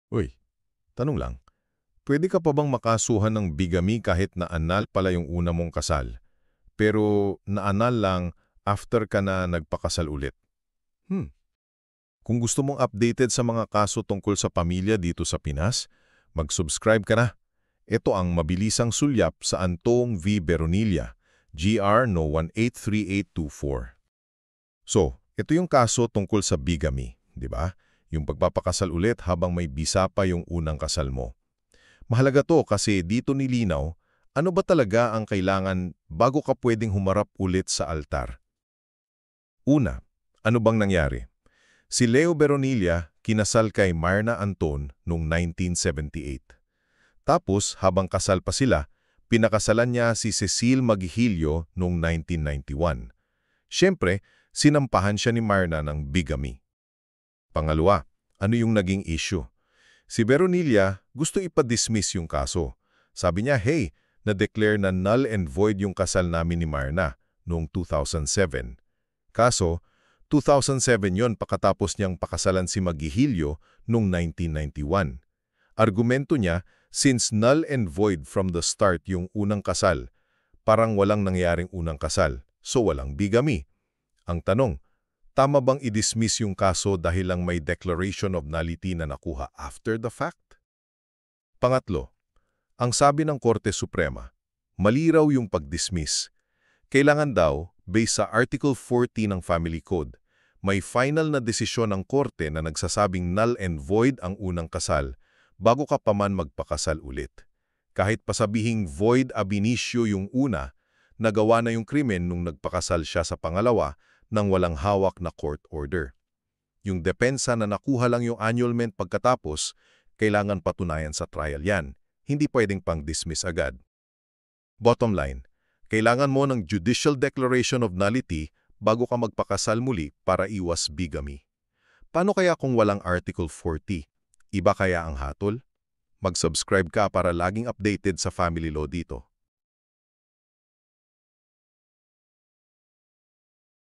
Uy, tanong lang. Pwede ka pa bang makasuhan ng bigamy kahit na anal pala yung una mong kasal, pero naanal lang after ka na nagpakasal ulit? Hmm. Kung gusto mong updated sa mga kaso tungkol sa pamilya dito sa Pinas, mag-subscribe ka na. Ito ang mabilisang sulyap sa Antong v. Beronilla, GR no 183824. So, ito yung kaso tungkol sa bigamy, di ba? Yung pagpapakasal ulit habang may bisa pa yung unang kasal mo. Mahalaga to kasi dito nilinaw, ano ba talaga ang kailangan bago ka pwedeng humarap ulit sa altar? Una, ano bang nangyari? Si Leo Beronilla kinasal kay Myrna Anton noong 1978. Tapos, habang kasal pa sila, pinakasalan niya si Cecile Maghihilio noong 1991. Siyempre, sinampahan siya ni Myrna ng bigamy. Pangalawa, ano yung naging issue? Si Beronilla gusto ipa-dismiss yung kaso. Sabi niya, hey, na-declare na null and void yung kasal namin ni Myrna noong 2007. Kaso, 2007 yon pagkatapos niyang pakasalan si Maghihilio noong 1991. Argumento niya, since null and void from the start yung unang kasal, parang walang nangyaring unang kasal, so walang bigamy. Ang tanong, tama bang i-dismiss yung kaso dahil lang may declaration of nullity na nakuha after the fact? Pangatlo, ang sabi ng Korte Suprema, maliraw yung pag-dismiss. Kailangan daw, based sa Article 40 ng Family Code, may final na desisyon ng Korte na nagsasabing null and void ang unang kasal bago ka pa man magpakasal ulit. Kahit pasabihing void ab initio yung una, nagawa na yung krimen nung nagpakasal siya sa pangalawa nang walang hawak na court order. Yung depensa na nakuha lang yung annulment pagkatapos, kailangan patunayan sa trial yan. Hindi pwedeng pang-dismiss agad. Bottom line, kailangan mo ng judicial declaration of nullity bago ka magpakasal muli para iwas bigamy. Paano kaya kung walang Article 40? Iba kaya ang hatol? Mag-subscribe ka para laging updated sa family law dito.